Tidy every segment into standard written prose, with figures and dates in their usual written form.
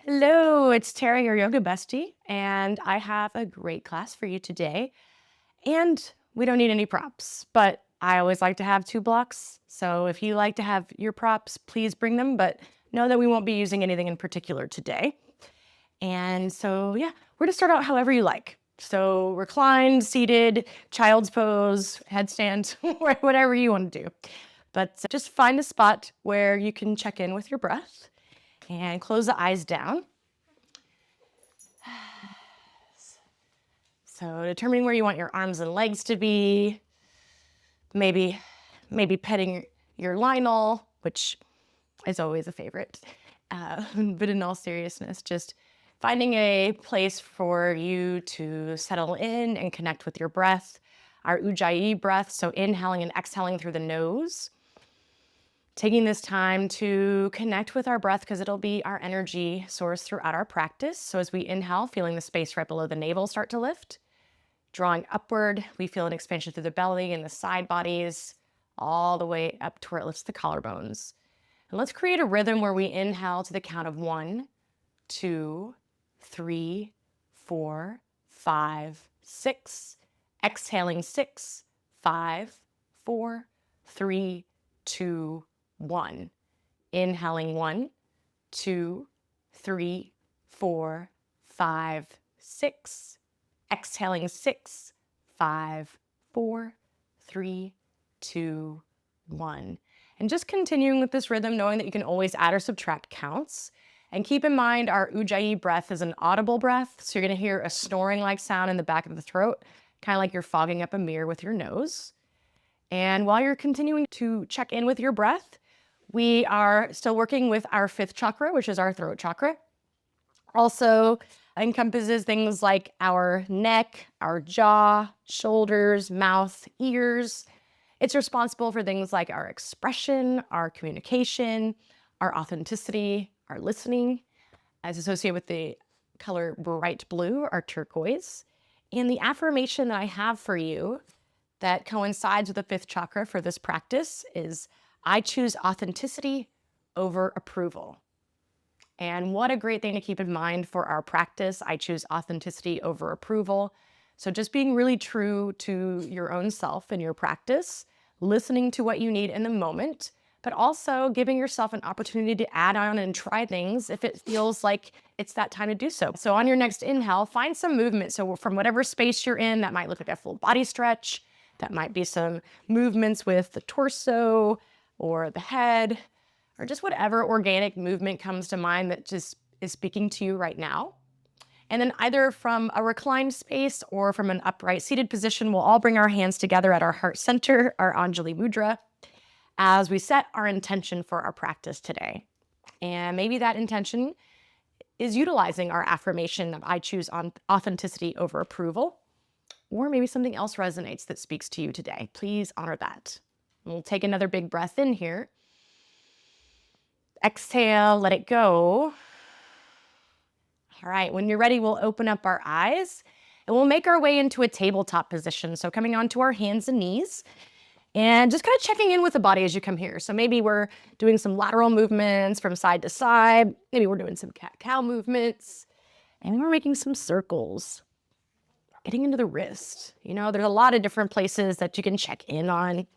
Hello, it's Tara, your yoga bestie, and I have a great class for you today. And we don't need any props, but I always like to have two blocks. So if you like to have your props, please bring them, but know that we won't be using anything in particular today. And so, yeah, we're going to start out however you like. So reclined, seated, child's pose, headstand, whatever you want to do. But just find a spot where you can check in with your breath and close the eyes down. So determining where you want your arms and legs to be, maybe petting your linol, which is always a favorite. But in all seriousness, just finding a place for you to settle in and connect with your breath. Our ujjayi breath, so inhaling and exhaling through the nose. Taking this time to connect with our breath because it'll be our energy source throughout our practice. So as we inhale, feeling the space right below the navel start to lift. Drawing upward, we feel an expansion through the belly and the side bodies, all the way up to where it lifts the collarbones. And let's create a rhythm where we inhale to the count of 1, 2, 3, 4, 5, 6. Exhaling 6, 5, 4, 3, 2, 1. Inhaling 1, 2, 3, 4, 5, 6. Exhaling 6, 5, 4, 3, 2, 1. And just continuing with this rhythm, knowing that you can always add or subtract counts. And keep in mind our ujjayi breath is an audible breath. So you're going to hear a snoring-like sound in the back of the throat, kind of like you're fogging up a mirror with your nose. And while you're continuing to check in with your breath, we are still working with our 5th chakra, which is our throat chakra. Also encompasses things like our neck, our jaw, shoulders, mouth, ears. It's responsible for things like our expression, our communication, our authenticity, our listening, as associated with the color bright blue, our turquoise. And the affirmation that I have for you that coincides with the 5th chakra for this practice is, I choose authenticity over approval. And what a great thing to keep in mind for our practice. I choose authenticity over approval. So just being really true to your own self in your practice, listening to what you need in the moment, but also giving yourself an opportunity to add on and try things if it feels like it's that time to do so. So on your next inhale, find some movement. So from whatever space you're in, that might look like a full body stretch. That might be some movements with the torso or the head, or just whatever organic movement comes to mind that just is speaking to you right now. And then either from a reclined space or from an upright seated position, we'll all bring our hands together at our heart center, our Anjali Mudra, as we set our intention for our practice today. And maybe that intention is utilizing our affirmation of I choose authenticity over approval, or maybe something else resonates that speaks to you today. Please honor that. We'll take another big breath in here. Exhale, let it go. All right, when you're ready, we'll open up our eyes and we'll make our way into a tabletop position. So coming onto our hands and knees and just kind of checking in with the body as you come here. So maybe we're doing some lateral movements from side to side. Maybe we're doing some cat-cow movements. And we're making some circles. Getting into the wrist. You know, there's a lot of different places that you can check in on.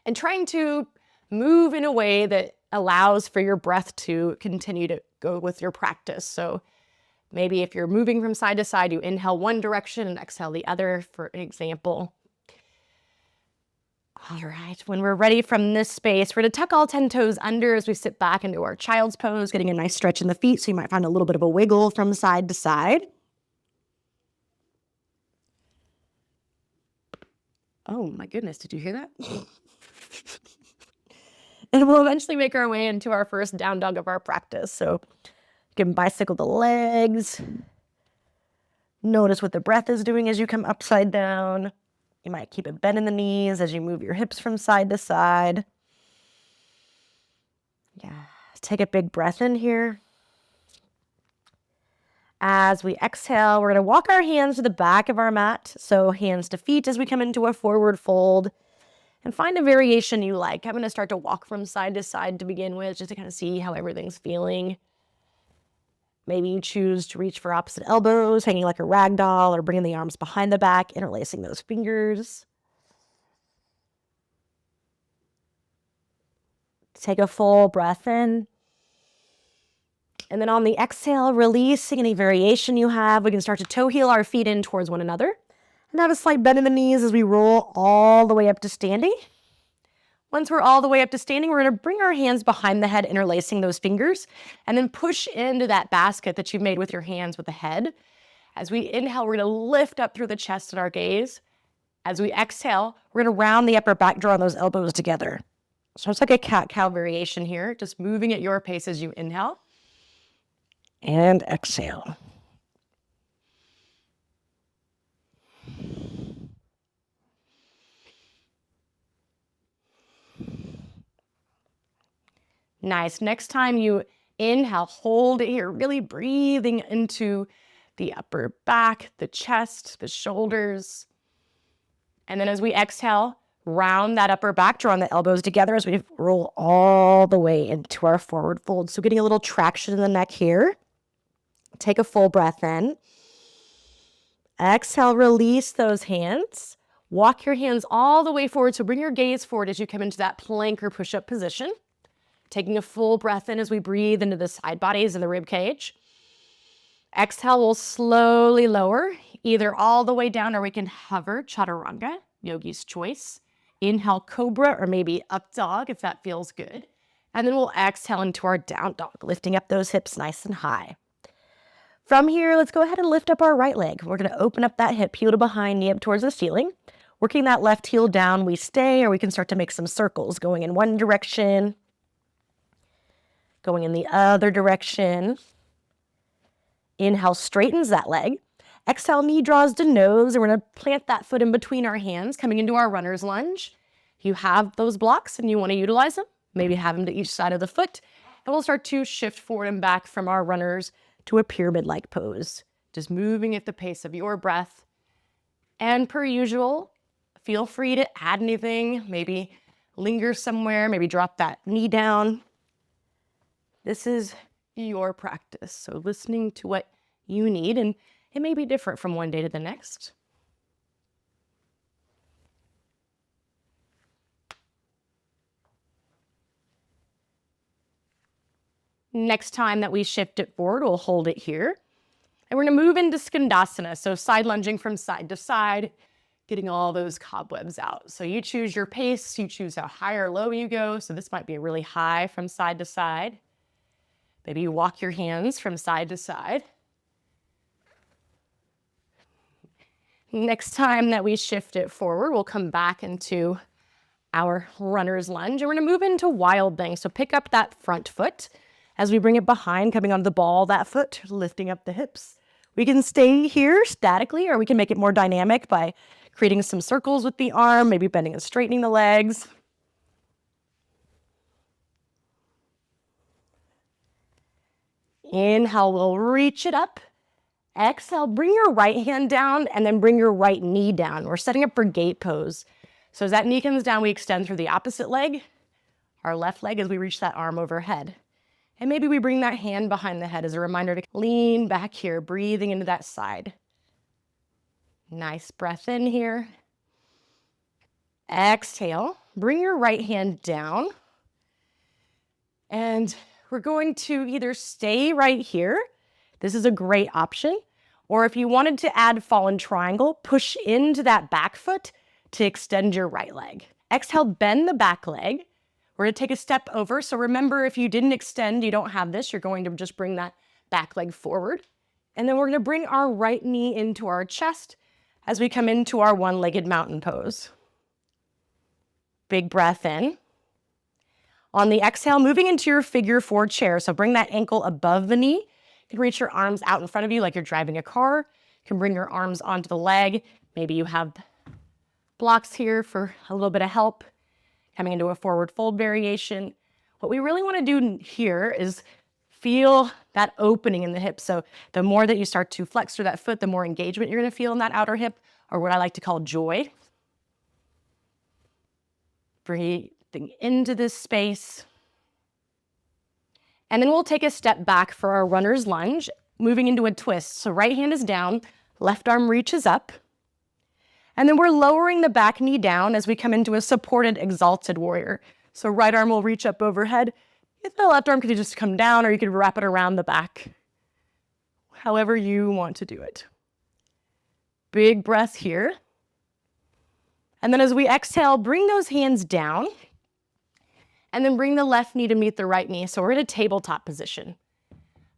And trying to move in a way that allows for your breath to continue to go with your practice. So maybe if you're moving from side to side, you inhale one direction and exhale the other, for example. All right, when we're ready from this space, we're going to tuck all 10 toes under as we sit back into our child's pose, getting a nice stretch in the feet. So you might find a little bit of a wiggle from side to side. Oh my goodness, did you hear that? And we'll eventually make our way into our first down dog of our practice. So you can bicycle the legs. Notice what the breath is doing as you come upside down. You might keep a bend in the knees as you move your hips from side to side. Yeah, take a big breath in here. As we exhale, we're going to walk our hands to the back of our mat. So hands to feet as we come into a forward fold. And find a variation you like. I'm going to start to walk from side to side to begin with, just to kind of see how everything's feeling. Maybe you choose to reach for opposite elbows, hanging like a rag doll, or bringing the arms behind the back, interlacing those fingers. Take a full breath in. And then on the exhale, releasing any variation you have, we can start to toe heel our feet in towards one another. And have a slight bend in the knees as we roll all the way up to standing. Once we're all the way up to standing, we're going to bring our hands behind the head, interlacing those fingers, and then push into that basket that you've made with your hands with the head. As we inhale, we're going to lift up through the chest and our gaze. As we exhale, we're going to round the upper back, drawing those elbows together. So it's like a cat-cow variation here, just moving at your pace as you inhale and exhale. Nice. Next time you inhale, hold it here, really breathing into the upper back, the chest, the shoulders. And then as we exhale, round that upper back, drawing the elbows together as we roll all the way into our forward fold. So getting a little traction in the neck here. Take a full breath in. Exhale, release those hands. Walk your hands all the way forward. So bring your gaze forward as you come into that plank or push-up position. Taking a full breath in as we breathe into the side bodies and the rib cage. Exhale, we'll slowly lower, either all the way down or we can hover, chaturanga, yogi's choice. Inhale, cobra, or maybe up dog if that feels good. And then we'll exhale into our down dog, lifting up those hips nice and high. From here, let's go ahead and lift up our right leg. We're going to open up that hip, heel to behind, knee up towards the ceiling. Working that left heel down, we stay, or we can start to make some circles, going in one direction, going in the other direction. Inhale, straightens that leg. Exhale, knee draws to nose, and we're going to plant that foot in between our hands, coming into our runner's lunge. If you have those blocks and you want to utilize them, maybe have them to each side of the foot, and we'll start to shift forward and back from our runners to a pyramid-like pose. Just moving at the pace of your breath. And per usual, feel free to add anything, maybe linger somewhere, maybe drop that knee down. This is your practice, so listening to what you need, and it may be different from one day to the next. Next time that we shift it forward, we'll hold it here. And we're going to move into skandasana, so side lunging from side to side, getting all those cobwebs out. So you choose your pace, you choose how high or low you go. So this might be really high from side to side. Maybe you walk your hands from side to side. Next time that we shift it forward, we'll come back into our runner's lunge, and we're going to move into wild thing. So pick up that front foot as we bring it behind, coming onto the ball of that foot, lifting up the hips. We can stay here statically, or we can make it more dynamic by creating some circles with the arm, maybe bending and straightening the legs. Inhale, we'll reach it up. Exhale, bring your right hand down and then bring your right knee down. We're setting up for gate pose. So as that knee comes down, we extend through the opposite leg, our left leg as we reach that arm overhead. And maybe we bring that hand behind the head as a reminder to lean back here, breathing into that side. Nice breath in here. Exhale, bring your right hand down. And we're going to either stay right here. This is a great option. Or if you wanted to add fallen triangle, push into that back foot to extend your right leg. Exhale, bend the back leg. We're going to take a step over. So remember, if you didn't extend, you don't have this, you're going to just bring that back leg forward. And then we're going to bring our right knee into our chest as we come into our one-legged mountain pose. Big breath in. On the exhale, moving into your figure four chair. So bring that ankle above the knee. You can reach your arms out in front of you like you're driving a car. You can bring your arms onto the leg. Maybe you have blocks here for a little bit of help. Coming into a forward fold variation. What we really want to do here is feel that opening in the hip. So the more that you start to flex through that foot, the more engagement you're going to feel in that outer hip, or what I like to call joy. Breathing into this space. And then we'll take a step back for our runner's lunge, moving into a twist. So right hand is down, left arm reaches up. And then we're lowering the back knee down as we come into a supported exalted warrior. So right arm will reach up overhead. If the left arm could just come down, or you could wrap it around the back. However you want to do it. Big breath here. And then as we exhale, bring those hands down. And then bring the left knee to meet the right knee. So we're in a tabletop position.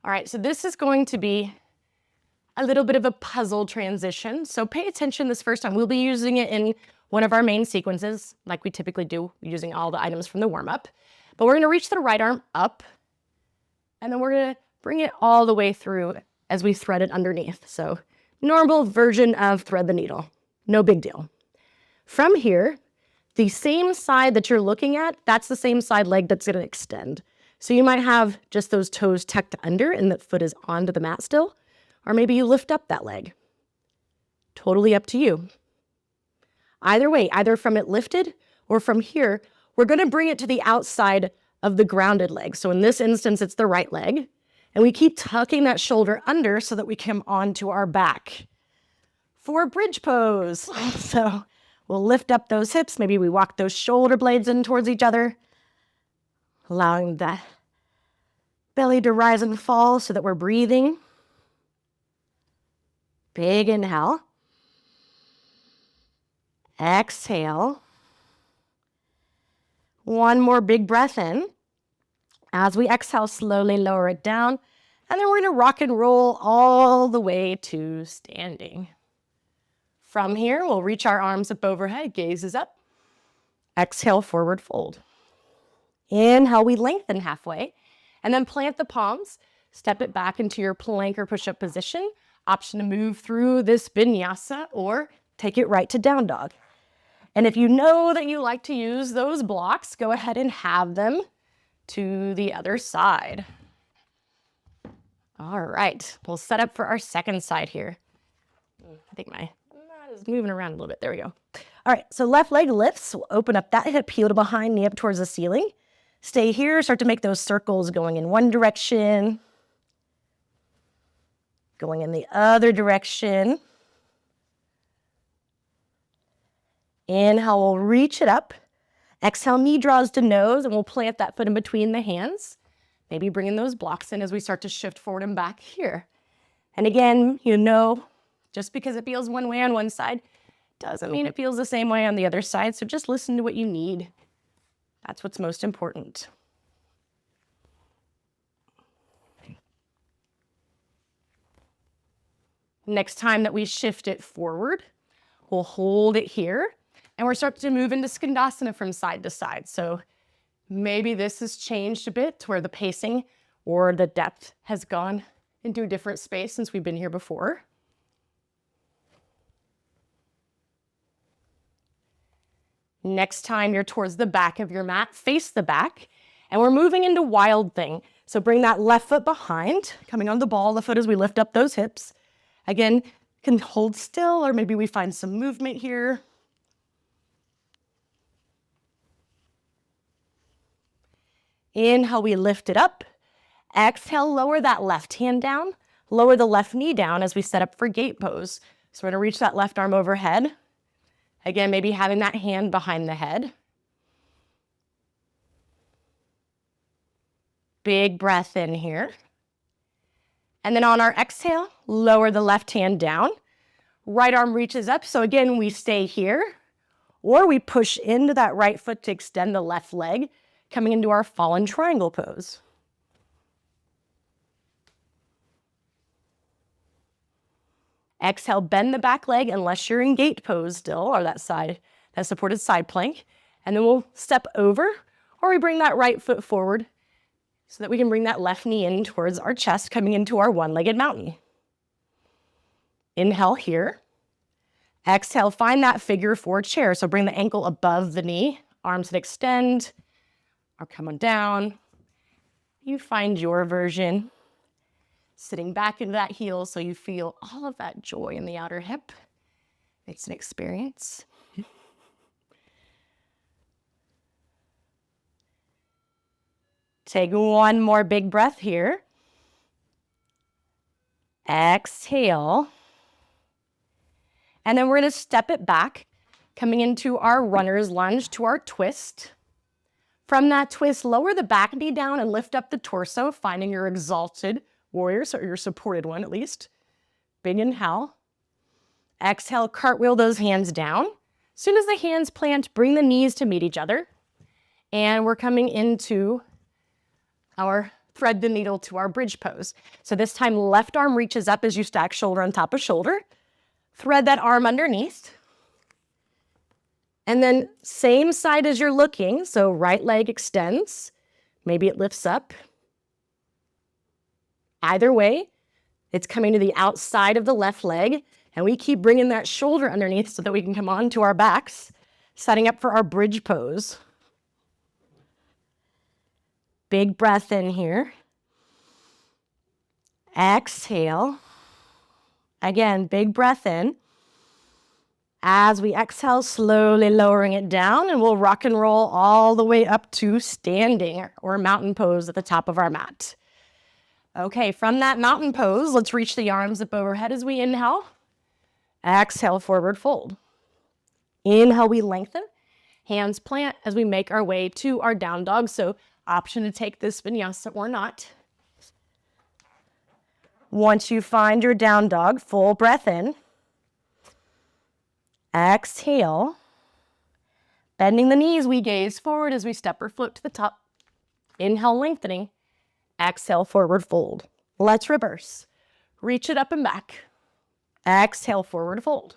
All right, so this is going to be a little bit of a puzzle transition. So pay attention this first time. We'll be using it in one of our main sequences, like we typically do, using all the items from the warm-up. But we're gonna reach the right arm up, and then we're gonna bring it all the way through as we thread it underneath. So normal version of thread the needle, no big deal. From here, the same side that you're looking at, that's the same side leg that's gonna extend. So you might have just those toes tucked under and the foot is onto the mat still, or maybe you lift up that leg. Totally up to you. Either way, either from it lifted or from here, we're gonna bring it to the outside of the grounded leg. So in this instance, it's the right leg. And we keep tucking that shoulder under so that we come onto our back for bridge pose. So we'll lift up those hips. Maybe we walk those shoulder blades in towards each other, allowing the belly to rise and fall so that we're breathing. Big inhale. Exhale. One more big breath in. As we exhale, slowly lower it down. And then we're going to rock and roll all the way to standing. From here, we'll reach our arms up overhead, gaze is up. Exhale, forward fold. Inhale, we lengthen halfway. And then plant the palms. Step it back into your plank or push-up position. Option to move through this vinyasa or take it right to down dog. And if you know that you like to use those blocks, go ahead and have them to the other side. All right, we'll set up for our second side here. I think my mat is moving around a little bit. There we go. All right, so left leg lifts. We'll open up that hip, heel to behind, knee up towards the ceiling. Stay here, start to make those circles going in one direction, going in the other direction. Inhale, we'll reach it up. Exhale, knee draws to nose, and we'll plant that foot in between the hands. Maybe bringing those blocks in as we start to shift forward and back here. And again, you know, just because it feels one way on one side doesn't mean it feels the same way on the other side. So just listen to what you need. That's what's most important. Next time that we shift it forward, we'll hold it here. And we're starting to move into Skandasana from side to side. So maybe this has changed a bit to where the pacing or the depth has gone into a different space since we've been here before. Next time you're towards the back of your mat, face the back. And we're moving into Wild Thing. So bring that left foot behind, coming on the ball of the foot as we lift up those hips. Again, can hold still, or maybe we find some movement here. Inhale, we lift it up. Exhale, lower that left hand down. Lower the left knee down as we set up for gate pose. So we're gonna reach that left arm overhead. Again, maybe having that hand behind the head. Big breath in here. And then on our exhale, lower the left hand down. Right arm reaches up. So again, we stay here, or we push into that right foot to extend the left leg, coming into our fallen triangle pose. Exhale, bend the back leg unless you're in gate pose still, or that supported side plank. And then we'll step over, or we bring that right foot forward so that we can bring that left knee in towards our chest, coming into our one-legged mountain. Inhale here. Exhale, find that figure four chair. So bring the ankle above the knee, arms that extend, or come on down. You find your version. Sitting back into that heel so you feel all of that joy in the outer hip. It's an experience. Take one more big breath here. Exhale. And then we're going to step it back, coming into our runner's lunge to our twist. From that twist, lower the back knee down and lift up the torso, finding your exalted warrior, so your supported one at least. Big inhale. Exhale, cartwheel those hands down. As soon as the hands plant, bring the knees to meet each other. And we're coming into our thread the needle to our bridge pose. So this time, left arm reaches up as you stack shoulder on top of shoulder. Thread that arm underneath. And then same side as you're looking, so right leg extends. Maybe it lifts up. Either way, it's coming to the outside of the left leg, and we keep bringing that shoulder underneath so that we can come onto our backs, setting up for our bridge pose. Big breath in here. Exhale. Again, big breath in. As we exhale, slowly lowering it down, and we'll rock and roll all the way up to standing or mountain pose at the top of our mat. Okay, from that mountain pose, let's reach the arms up overhead as we inhale. Exhale, forward fold. Inhale, we lengthen. Hands plant as we make our way to our down dog. So option to take this vinyasa or not. Once you find your down dog, full breath in. Exhale. Bending the knees, we gaze forward as we step or float to the top. Inhale, lengthening. Exhale, forward fold. Let's reverse. Reach it up and back. Exhale, forward fold.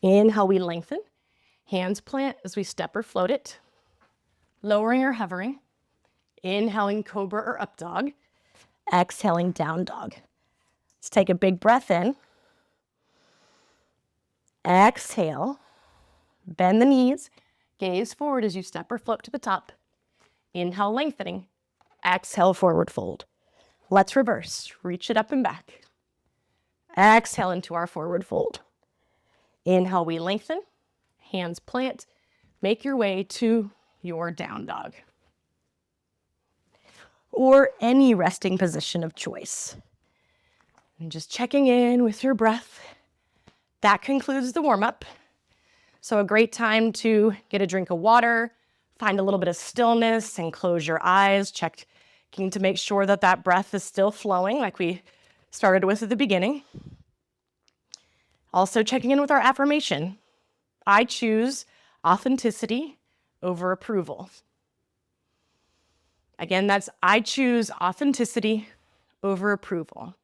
Inhale, we lengthen. Hands plant as we step or float it. Lowering or hovering. Inhaling, cobra or up dog. Exhaling, down dog. Let's take a big breath in. Exhale. Bend the knees. Gaze forward as you step or float to the top. Inhale, lengthening. Exhale, forward fold. Let's reverse. Reach it up and back. Exhale into our forward fold. Inhale, we lengthen. Hands plant. Make your way to your down dog. Or any resting position of choice. And just checking in with your breath. That concludes the warm-up. So a great time to get a drink of water, find a little bit of stillness and close your eyes, checking to make sure that that breath is still flowing like we started with at the beginning. Also checking in with our affirmation. I choose authenticity over approval. Again, that's I choose authenticity over approval.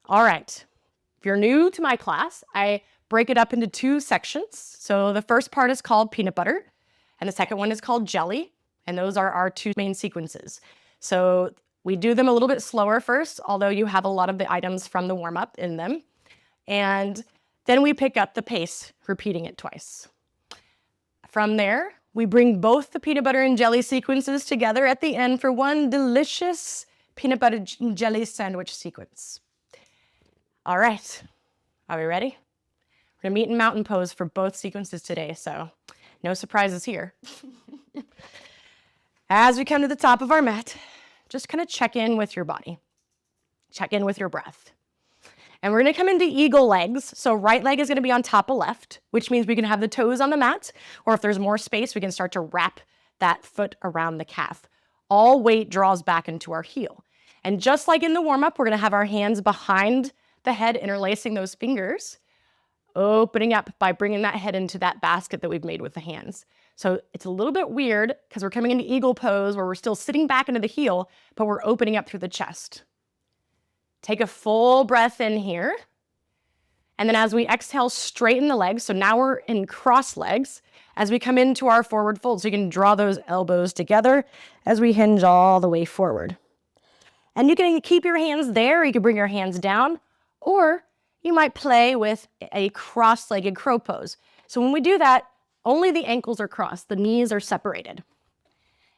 All right. If you're new to my class, I break it up into two sections. So the first part is called peanut butter, and the second one is called jelly, and those are our two main sequences. So we do them a little bit slower first, although you have a lot of the items from the warm-up in them. And then we pick up the pace, repeating it twice. From there, we bring both the peanut butter and jelly sequences together at the end for one delicious peanut butter and jelly sandwich sequence. All right, are we ready? We're gonna meet in mountain pose for both sequences today, so no surprises here. As we come to the top of our mat, just kind of check in with your body. Check in with your breath. And we're gonna come into eagle legs. So right leg is gonna be on top of left, which means we can have the toes on the mat, or if there's more space, we can start to wrap that foot around the calf. All weight draws back into our heel. And just like in the warm-up, we're gonna have our hands behind the head, interlacing those fingers, opening up by bringing that head into that basket that we've made with the hands. So it's a little bit weird because we're coming into eagle pose where we're still sitting back into the heel, but we're opening up through the chest. Take a full breath in here. And then as we exhale, straighten the legs. So now we're in cross legs as we come into our forward fold. So you can draw those elbows together as we hinge all the way forward. And you can keep your hands there. You can bring your hands down, or you might play with a cross-legged crow pose. So when we do that, only the ankles are crossed, the knees are separated.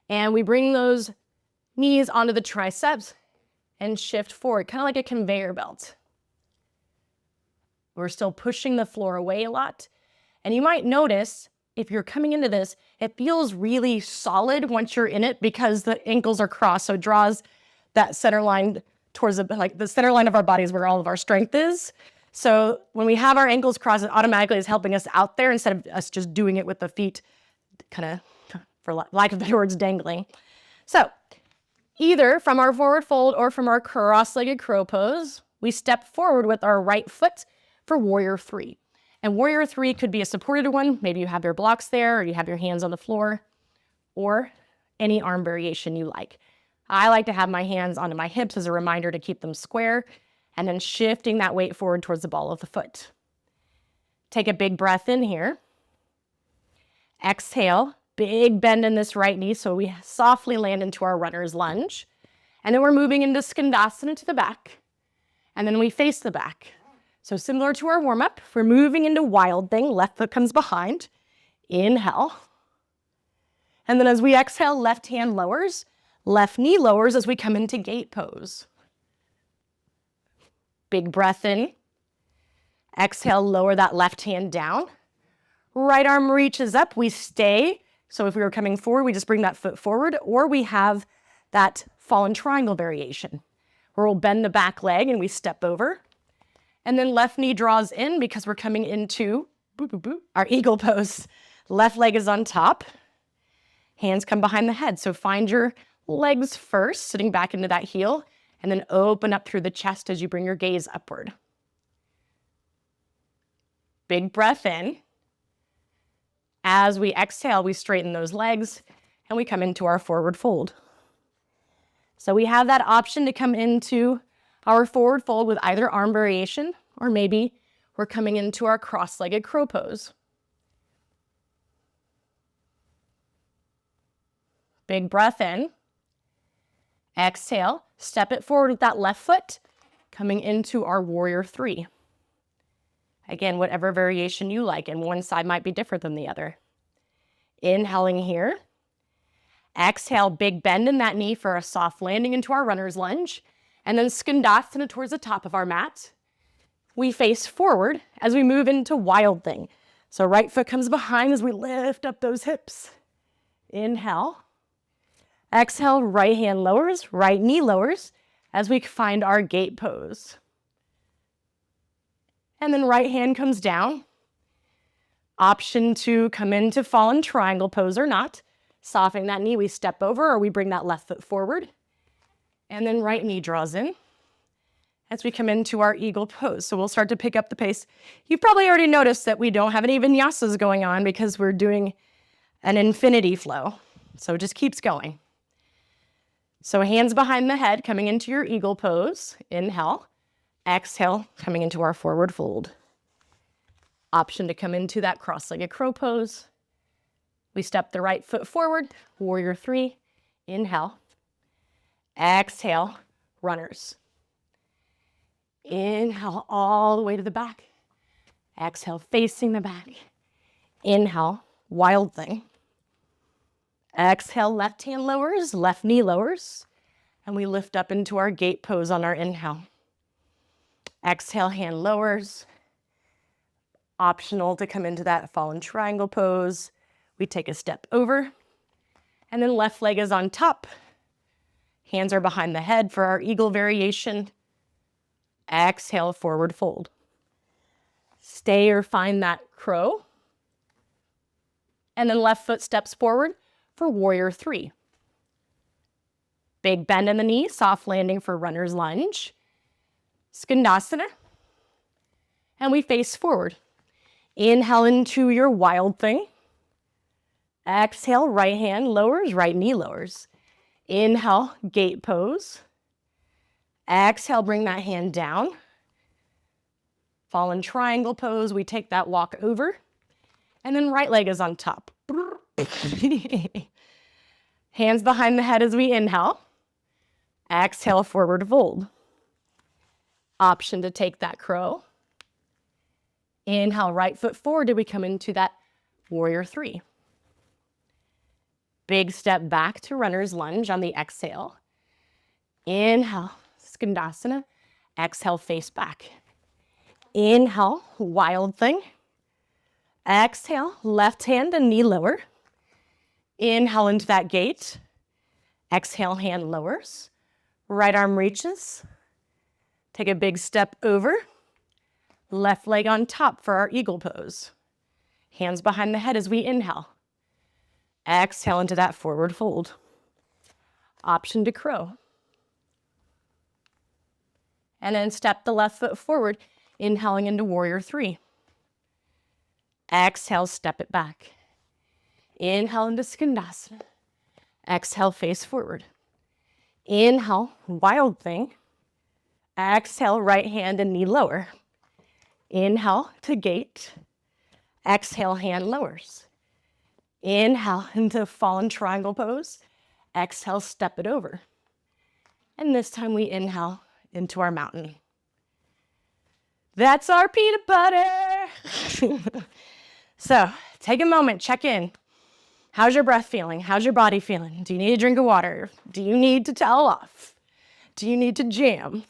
And we bring those knees onto the triceps and shift forward, kind of like a conveyor belt. We're still pushing the floor away a lot. And you might notice if you're coming into this, it feels really solid once you're in it because the ankles are crossed. So it draws that center line towards the center line of our bodies where all of our strength is. So when we have our ankles crossed, it automatically is helping us out there instead of us just doing it with the feet kind of, for lack of better words, dangling. So either from our forward fold or from our cross-legged crow pose, we step forward with our right foot for warrior three. And warrior three could be a supported one. Maybe you have your blocks there or you have your hands on the floor, or any arm variation you like. I like to have my hands onto my hips as a reminder to keep them square, and then shifting that weight forward towards the ball of the foot. Take a big breath in here. Exhale, big bend in this right knee so we softly land into our runner's lunge. And then we're moving into Skandasana to the back. And then we face the back. So similar to our warm-up, we're moving into Wild Thing. Left foot comes behind. Inhale. And then as we exhale, left hand lowers. Left knee lowers as we come into gate pose. Big breath in. Exhale, lower that left hand down. Right arm reaches up, we stay. So if we were coming forward, we just bring that foot forward, or we have that fallen triangle variation, where we'll bend the back leg and we step over. And then left knee draws in because we're coming into our eagle pose. Left leg is on top. Hands come behind the head. So find your legs first, sitting back into that heel, and then open up through the chest as you bring your gaze upward. Big breath in. As we exhale, we straighten those legs and we come into our forward fold. So we have that option to come into our forward fold with either arm variation, or maybe we're coming into our cross-legged crow pose. Big breath in. Exhale, step it forward with that left foot, coming into our warrior three. Again, whatever variation you like, and one side might be different than the other. Inhaling here. Exhale, big bend in that knee for a soft landing into our runner's lunge. And then Skandasana towards the top of our mat. We face forward as we move into Wild Thing. So right foot comes behind as we lift up those hips. Inhale. Exhale, right hand lowers, right knee lowers as we find our gate pose. And then right hand comes down. Option to come into fallen triangle pose or not. Softening that knee, we step over or we bring that left foot forward. And then right knee draws in as we come into our eagle pose. So we'll start to pick up the pace. You've probably already noticed that we don't have any vinyasas going on because we're doing an infinity flow. So it just keeps going. So hands behind the head, coming into your eagle pose. Inhale. Exhale, coming into our forward fold. Option to come into that cross-legged crow pose. We step the right foot forward, warrior three. Inhale. Exhale, runners. Inhale all the way to the back. Exhale, facing the back. Inhale, Wild Thing. Exhale, left hand lowers, left knee lowers. And we lift up into our gate pose on our inhale. Exhale, hand lowers. Optional to come into that fallen triangle pose. We take a step over. And then left leg is on top. Hands are behind the head for our eagle variation. Exhale, forward fold. Stay or find that crow. And then left foot steps forward for warrior three. Big bend in the knee, soft landing for runner's lunge. Skandasana. And we face forward. Inhale into your Wild Thing. Exhale, right hand lowers, right knee lowers. Inhale, gate pose. Exhale, bring that hand down. Fallen triangle pose, we take that walk over. And then right leg is on top. Hands behind the head as we inhale. Exhale, forward fold. Option to take that crow. Inhale, right foot forward as we come into that warrior three. Big step back to runner's lunge on the exhale. Inhale, Skandasana. Exhale, face back. Inhale, Wild Thing. Exhale, left hand and knee lower. Inhale into that gate. Exhale, hand lowers. Right arm reaches. Take a big step over. Left leg on top for our eagle pose. Hands behind the head as we inhale. Exhale into that forward fold. Option to crow. And then step the left foot forward, inhaling into warrior three. Exhale, step it back. Inhale into skandasana. Exhale, face forward. Inhale, wild thing. Exhale, right hand and knee lower. Inhale to gate. Exhale, hand lowers. Inhale into fallen triangle pose. Exhale, step it over. And this time we inhale into our mountain. That's our peanut butter. So take a moment, check in. How's your breath feeling? How's your body feeling? Do you need a drink of water? Do you need to towel off? Do you need to jam?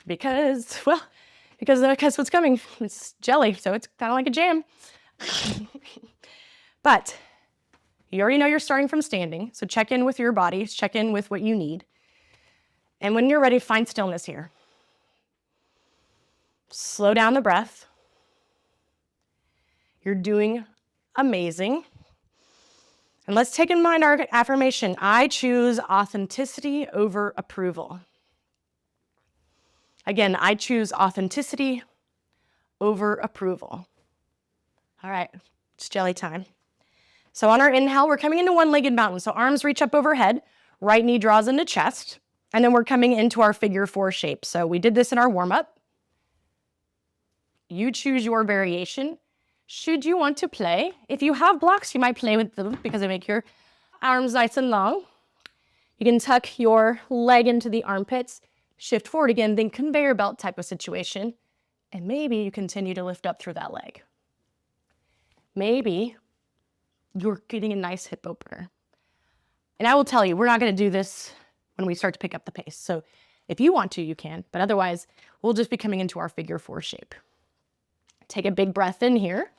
Because what's coming, it's jelly, so it's kind of like a jam. But you already know you're starting from standing, so check in with your body, check in with what you need. And when you're ready, find stillness here. Slow down the breath. You're doing amazing. And let's take in mind our affirmation. I choose authenticity over approval. Again, I choose authenticity over approval. All right, it's jelly time. So on our inhale, we're coming into one-legged mountain. So arms reach up overhead, right knee draws into chest, and then we're coming into our figure four shape. So we did this in our warm-up. You choose your variation. Should you want to play? If you have blocks, you might play with them because they make your arms nice and long. You can tuck your leg into the armpits, shift forward again, then conveyor belt type of situation. And maybe you continue to lift up through that leg. Maybe you're getting a nice hip opener. And I will tell you, we're not going to do this when we start to pick up the pace. So if you want to, you can, but otherwise we'll just be coming into our figure four shape. Take a big breath in here.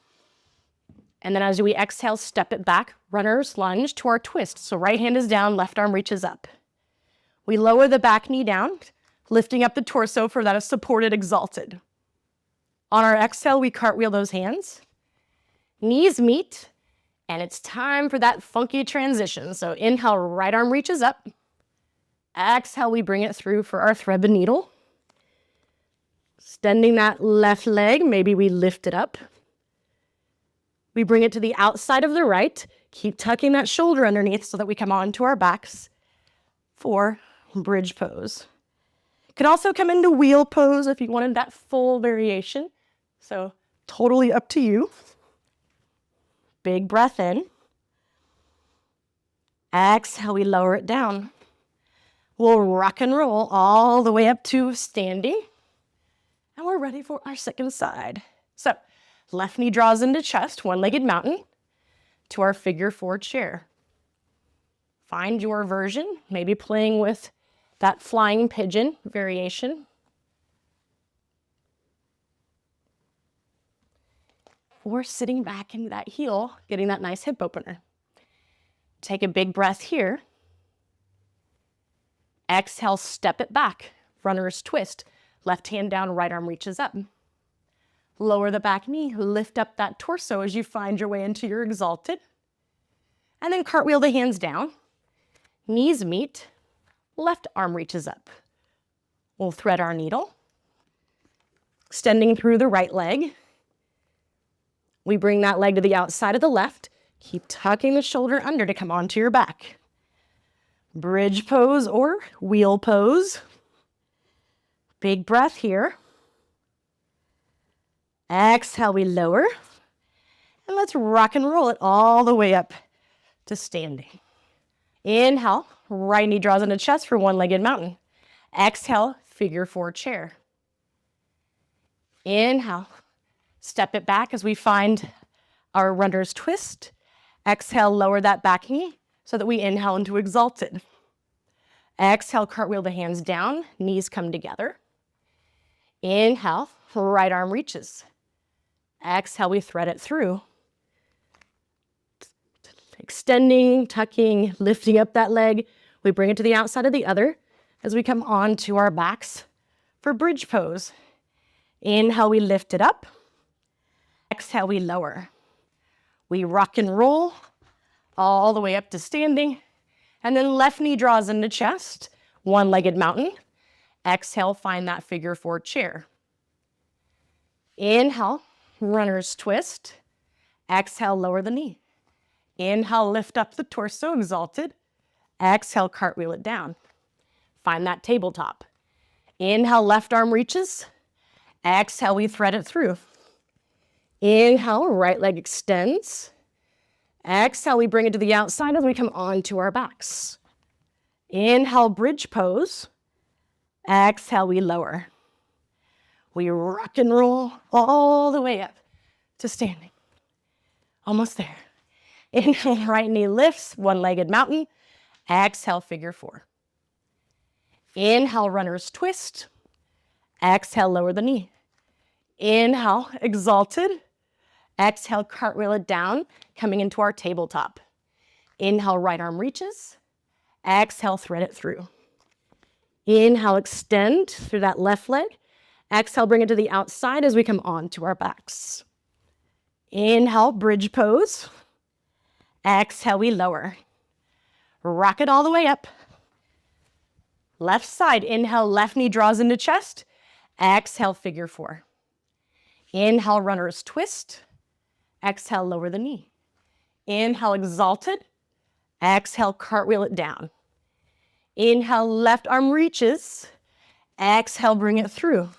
And then as we exhale, step it back, runner's lunge to our twist. So right hand is down, left arm reaches up. We lower the back knee down, lifting up the torso for that supported exalted. On our exhale, we cartwheel those hands. Knees meet, and it's time for that funky transition. So inhale, right arm reaches up. Exhale, we bring it through for our thread the needle. Extending that left leg, maybe we lift it up. We bring it to the outside of the right. Keep tucking that shoulder underneath so that we come onto our backs for bridge pose. Could also come into wheel pose if you wanted that full variation. So totally up to you. Big breath in. Exhale, we lower it down. We'll rock and roll all the way up to standing. And we're ready for our second side. So left knee draws into chest, one-legged mountain, to our figure four chair. Find your version, maybe playing with that flying pigeon variation. Or sitting back into that heel, getting that nice hip opener. Take a big breath here. Exhale, step it back, runner's twist. Left hand down, right arm reaches up. Lower the back knee, lift up that torso as you find your way into your exalted. And then cartwheel the hands down. Knees meet, left arm reaches up. We'll thread our needle. Extending through the right leg. We bring that leg to the outside of the left. Keep tucking the shoulder under to come onto your back. Bridge pose or wheel pose. Big breath here. Exhale, we lower. And let's rock and roll it all the way up to standing. Inhale, right knee draws into chest for one-legged mountain. Exhale, figure four chair. Inhale, step it back as we find our runner's twist. Exhale, lower that back knee so that we inhale into exalted. Exhale, cartwheel the hands down, knees come together. Inhale, right arm reaches. Exhale, we thread it through. Extending, tucking, lifting up that leg. We bring it to the outside of the other as we come on to our backs for bridge pose. Inhale, we lift it up. Exhale, we lower. We rock and roll all the way up to standing. And then left knee draws into chest, one-legged mountain. Exhale, find that figure four chair. Inhale, runner's twist. Exhale, lower the knee. Inhale, lift up the torso, exalted. Exhale, cartwheel it down. Find that tabletop. Inhale, left arm reaches. Exhale, we thread it through. Inhale, right leg extends. Exhale, we bring it to the outside as we come onto our backs. Inhale, bridge pose. Exhale, we lower. We rock and roll all the way up to standing. Almost there. Inhale, right knee lifts, one-legged mountain. Exhale, figure four. Inhale, runner's twist. Exhale, lower the knee. Inhale, exalted. Exhale, cartwheel it down, coming into our tabletop. Inhale, right arm reaches. Exhale, thread it through. Inhale, extend through that left leg. Exhale, bring it to the outside as we come on to our backs. Inhale, bridge pose. Exhale, we lower. Rock it all the way up. Left side, inhale, left knee draws into chest. Exhale, figure four. Inhale, runner's twist. Exhale, lower the knee. Inhale, exalted. Exhale, cartwheel it down. Inhale, left arm reaches. Exhale, bring it through.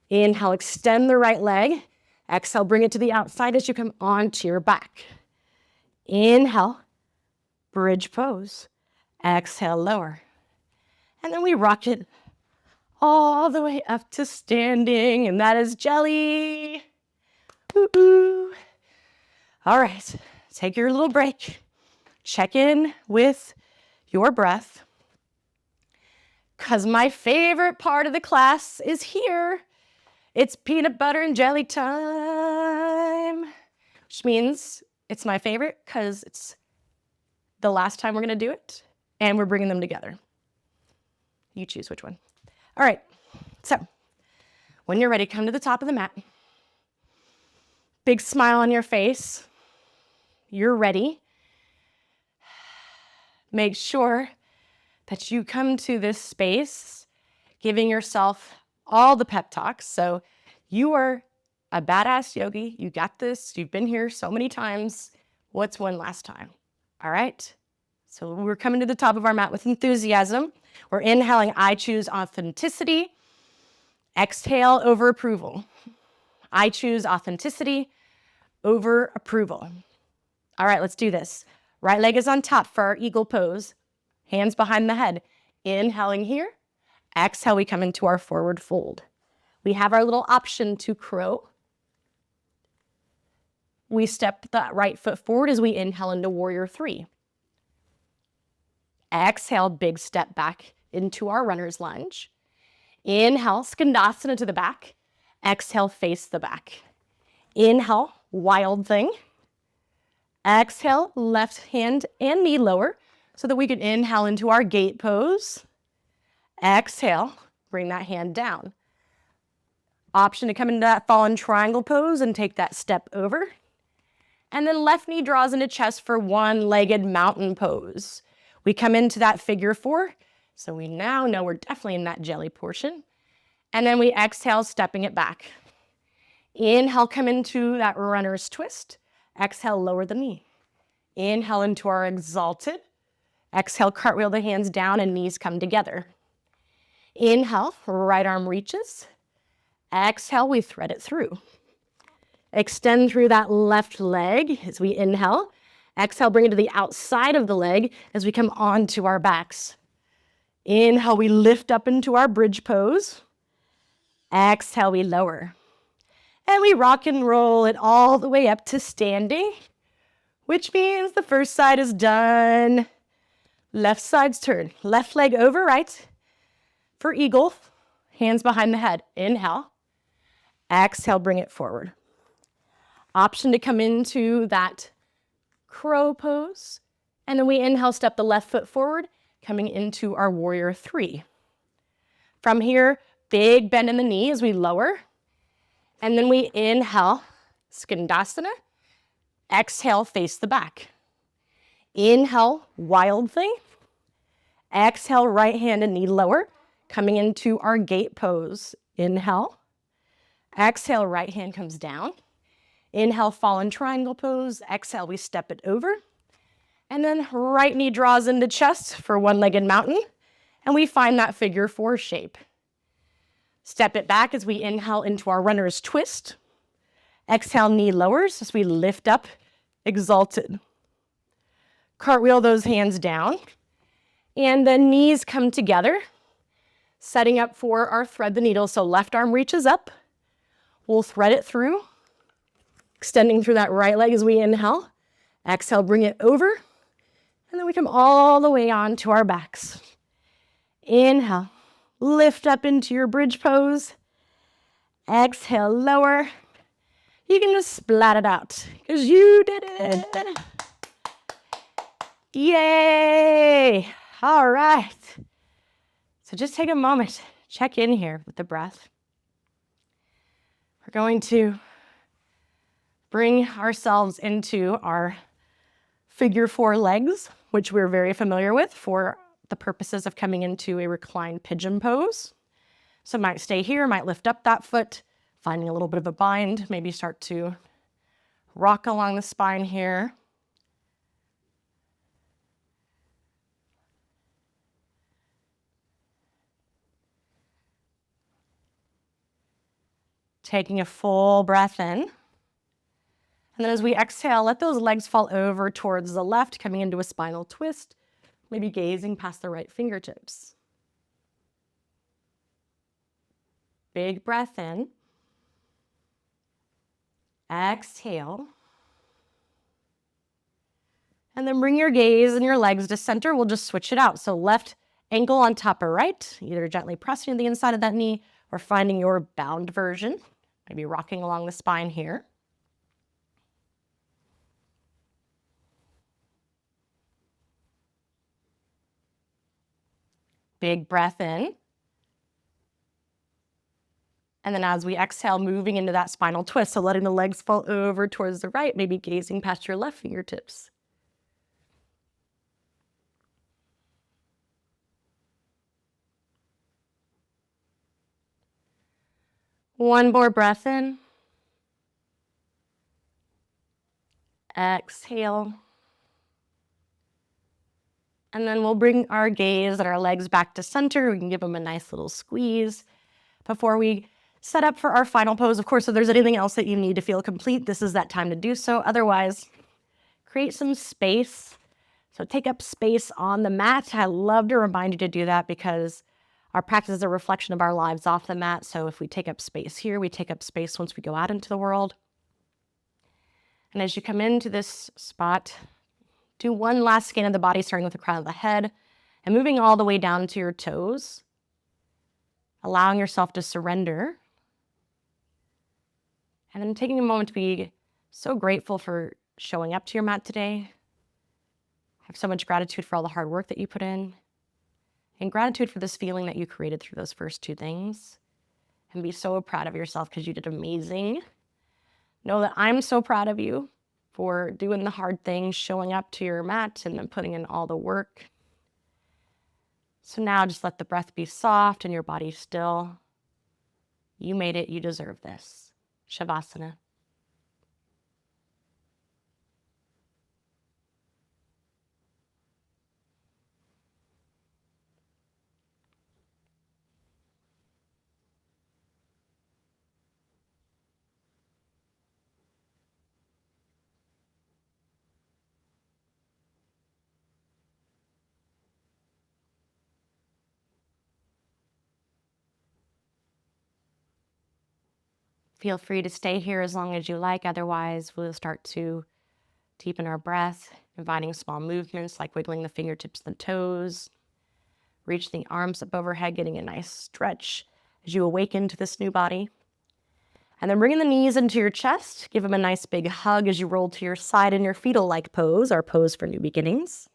Inhale, extend the right leg. Exhale, bring it to the outside as you come onto your back. Inhale, bridge pose. Exhale, lower. And then we rock it all the way up to standing, and that is jelly. Woo-hoo. All right, take your little break. Check in with your breath. Because my favorite part of the class is here. It's peanut butter and jelly time, which means it's my favorite because it's the last time we're going to do it, and we're bringing them together. You choose which one. All right, so when you're ready, come to the top of the mat. Big smile on your face. You're ready. Make sure that you come to this space giving yourself all the pep talks. So you are a badass yogi. You got this. You've been here so many times. What's one last time? All right. So we're coming to the top of our mat with enthusiasm. We're inhaling, I choose authenticity. Exhale, over approval. I choose authenticity over approval. All right, let's do this. Right leg is on top for our eagle pose. Hands behind the head. Inhaling here. Exhale, we come into our forward fold. We have our little option to crow. We step that right foot forward as we inhale into warrior three. Exhale, big step back into our runner's lunge. Inhale, skandasana to the back. Exhale, face the back. Inhale, wild thing. Exhale, left hand and knee lower so that we can inhale into our gate pose. Exhale, bring that hand down. Option to come into that fallen triangle pose and take that step over. And then left knee draws into chest for one-legged mountain pose. We come into that figure four, so we now know we're definitely in that jelly portion. And then we exhale, stepping it back. Inhale, come into that runner's twist. Exhale, lower the knee. Inhale into our exalted. Exhale, cartwheel the hands down and knees come together. Inhale, right arm reaches. Exhale, we thread it through. Extend through that left leg as we inhale. Exhale, bring it to the outside of the leg as we come onto our backs. Inhale, we lift up into our bridge pose. Exhale, we lower. And we rock and roll it all the way up to standing, which means the first side is done. Left side's turn. Left leg over right for eagle. Hands behind the head. Inhale. Exhale, bring it forward. Option to come into that crow pose. And then we inhale, step the left foot forward, coming into our warrior three. From here, big bend in the knee as we lower. And then we inhale, skandasana. Exhale, face the back. Inhale, wild thing. Exhale, right hand and knee lower, coming into our gate pose. Inhale. Exhale, right hand comes down. Inhale, fallen triangle pose. Exhale, we step it over. And then right knee draws into chest for one-legged mountain. And we find that figure four shape. Step it back as we inhale into our runner's twist. Exhale, knee lowers as we lift up, exalted. Cartwheel those hands down. And the knees come together, setting up for our thread the needle. So left arm reaches up. We'll thread it through, extending through that right leg as we inhale. Exhale, bring it over. And then we come all the way on to our backs. Inhale, lift up into your bridge pose. Exhale, lower. You can just splat it out because you did it. Yay! All right. So just take a moment, check in here with the breath. We're going to bring ourselves into our figure four legs, which we're very familiar with for the purposes of coming into a reclined pigeon pose. So might stay here, might lift up that foot, finding a little bit of a bind, maybe start to rock along the spine here. Taking a full breath in. And then as we exhale, let those legs fall over towards the left, coming into a spinal twist, maybe gazing past the right fingertips. Big breath in. Exhale. And then bring your gaze and your legs to center. We'll just switch it out. So left ankle on top of right, either gently pressing the inside of that knee or finding your bound version. Maybe rocking along the spine here. Big breath in. And then as we exhale, moving into that spinal twist. So letting the legs fall over towards the right, maybe gazing past your left fingertips. One more breath in. Exhale. And then we'll bring our gaze and our legs back to center. We can give them a nice little squeeze before we set up for our final pose. Of course, if there's anything else that you need to feel complete, this is that time to do so. Otherwise, create some space. So take up space on the mat. I love to remind you to do that because our practice is a reflection of our lives off the mat. So if we take up space here, we take up space once we go out into the world. And as you come into this spot, do one last scan of the body, starting with the crown of the head and moving all the way down to your toes, allowing yourself to surrender. And then taking a moment to be so grateful for showing up to your mat today. Have so much gratitude for all the hard work that you put in. And gratitude for this feeling that you created through those first two things. And be so proud of yourself because you did amazing. Know that I'm so proud of you for doing the hard things, showing up to your mat, and then putting in all the work. So now just let the breath be soft and your body still. You made it. You deserve this. Shavasana. Feel free to stay here as long as you like. Otherwise, we'll start to deepen our breath, inviting small movements like wiggling the fingertips and the toes. Reach the arms up overhead, getting a nice stretch as you awaken to this new body. And then bringing the knees into your chest, give them a nice big hug as you roll to your side in your fetal-like pose, our pose for new beginnings.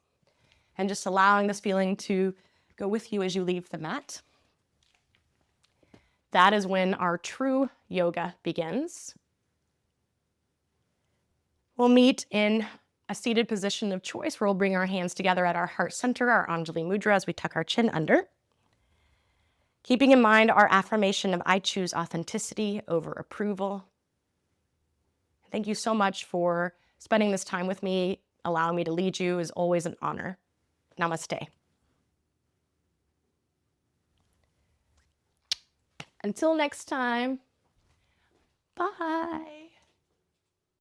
And just allowing this feeling to go with you as you leave the mat. That is when our true yoga begins. We'll meet in a seated position of choice where we'll bring our hands together at our heart center, our Anjali Mudra, as we tuck our chin under. Keeping in mind our affirmation of I choose authenticity over approval. Thank you so much for spending this time with me. Allowing me to lead you is always an honor. Namaste. Until next time, bye.